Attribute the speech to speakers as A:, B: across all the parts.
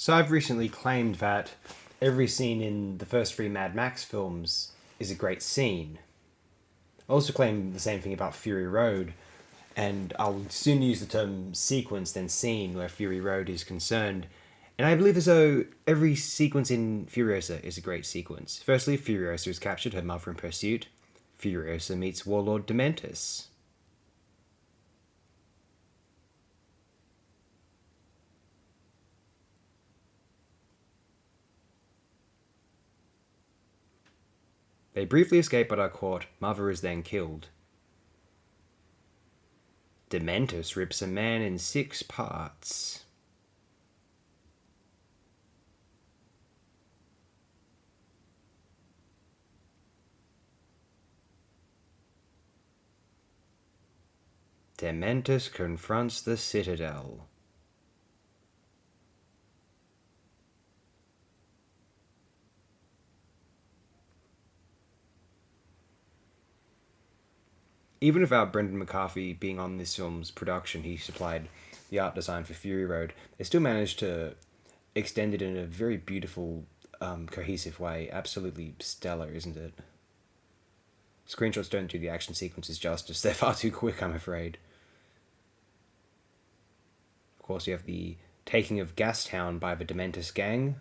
A: So I've recently claimed that every scene in the first three Mad Max films is a great scene. I also claim the same thing about Fury Road, and I'll soon use the term sequence than scene where Fury Road is concerned. And I believe as though every sequence in Furiosa is a great sequence. Firstly, Furiosa is captured, her mother in pursuit. Furiosa meets Warlord Dementus. They briefly escape but are caught. Mother is then killed. Dementus rips a man in 6 parts. Dementus confronts the Citadel. Even without Brendan McCarthy being on this film's production, he supplied the art design for Fury Road. They still managed to extend it in a very beautiful, cohesive way. Absolutely stellar, isn't it? Screenshots don't do the action sequences justice. They're far too quick, I'm afraid. Of course, you have the taking of Gastown by the Dementus gang.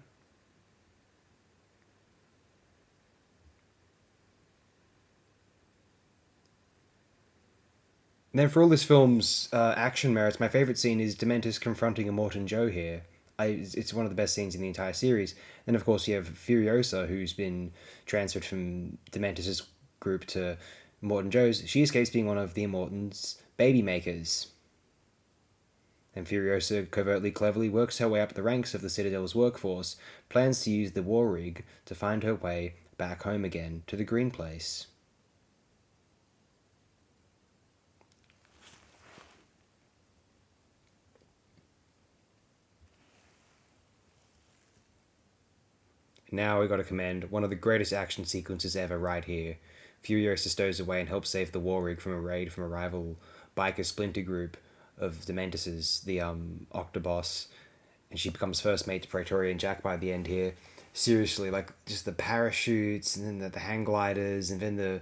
A: And then for all this film's action merits, my favourite scene is Dementus confronting Immortan Joe here. It's one of the best scenes in the entire series. Then, of course, you have Furiosa, who's been transferred from Dementus's group to Immortan Joe's. She escapes being one of the Immortan's baby makers. And Furiosa covertly, cleverly works her way up the ranks of the Citadel's workforce, plans to use the war rig to find her way back home again to the Green Place. Now we got to commend one of the greatest action sequences ever right here. Furiosa stows away and helps save the war rig from a raid from a rival biker splinter group of Dementuses, the Octoboss, and she becomes first mate to Praetorian Jack by the end here. Seriously, like just the parachutes and then the hang gliders and then the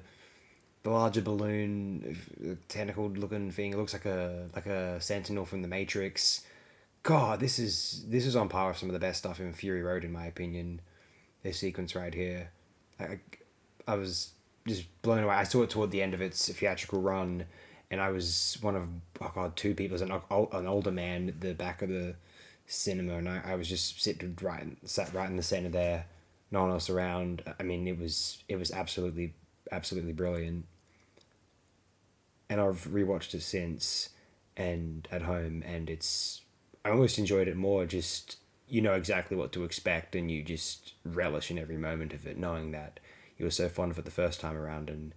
A: larger balloon, tentacled looking thing. It looks like a sentinel from the Matrix. God, this is on par with some of the best stuff in Fury Road in my opinion. This sequence right here, I, I was just blown away. I saw it toward the end of its theatrical run, and I was one of two people as an older man at the back of the cinema, and I was just sat right in the center there, no one else around. I mean, it was absolutely brilliant, and I've rewatched it since and at home, and I almost enjoyed it more. Just you know exactly what to expect, and you just relish in every moment of it, knowing that you were so fond of it the first time around, and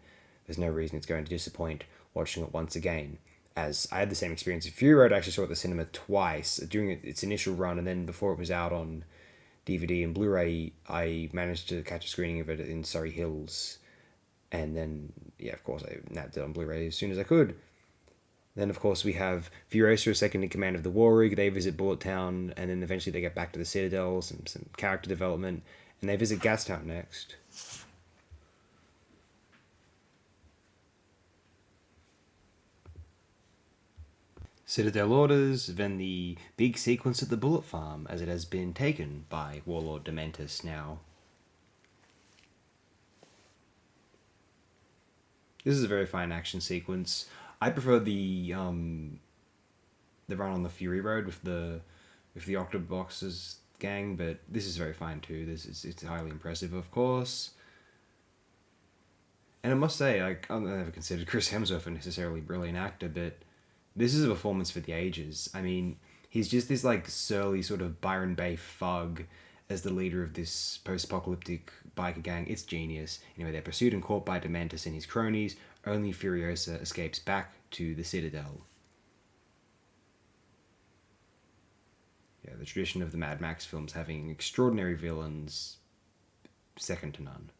A: there's no reason it's going to disappoint watching it once again. As I had the same experience with Fury Road, I actually saw it at the cinema twice during its initial run, and then before it was out on DVD and Blu-ray, I managed to catch a screening of it in Surrey Hills, and then yeah, of course, I nabbed it on Blu-ray as soon as I could. Then, of course, we have Furiosa, second in command of the War Rig. They visit Bullet Town, and then eventually they get back to the Citadel, some character development, and they visit Gastown next. Citadel orders, then the big sequence at the Bullet Farm, as it has been taken by Warlord Dementus now. This is a very fine action sequence. I prefer the run on the Fury Road with the Octobox's gang, but this is very fine too. This is it's highly impressive, of course. And I must say, like I've never considered Chris Hemsworth a necessarily brilliant actor, but this is a performance for the ages. I mean, he's just this like surly sort of Byron Bay thug as the leader of this post-apocalyptic biker gang. It's genius. Anyway, they're pursued and caught by Dementus and his cronies. Only Furiosa escapes back to the Citadel. Yeah, the tradition of the Mad Max films having extraordinary villains, second to none.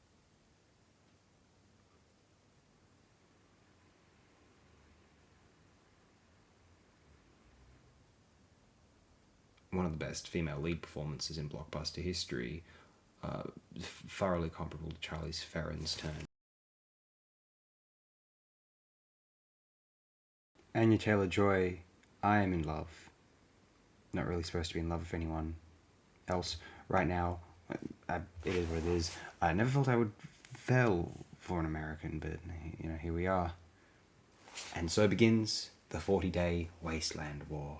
A: one of the best female lead performances in blockbuster history, thoroughly comparable to Charlize Theron's turn. Anya Taylor-Joy, I am in love. Not really supposed to be in love with anyone else right now. It is what it is. I never thought I would fail for an American, but here we are. And so begins the 40-day Wasteland War.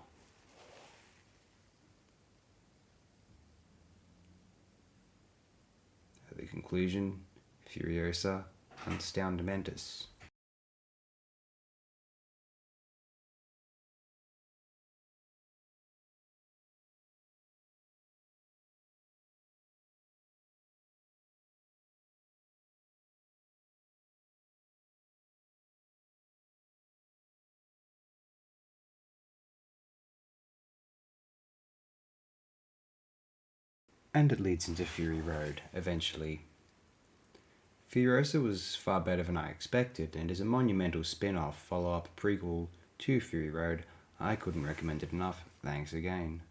A: At the conclusion, Furiosa hunts down Dementus. And it leads into Fury Road, eventually. Furiosa was far better than I expected, and is a monumental spin-off, follow-up, prequel to Fury Road. I couldn't recommend it enough. Thanks again.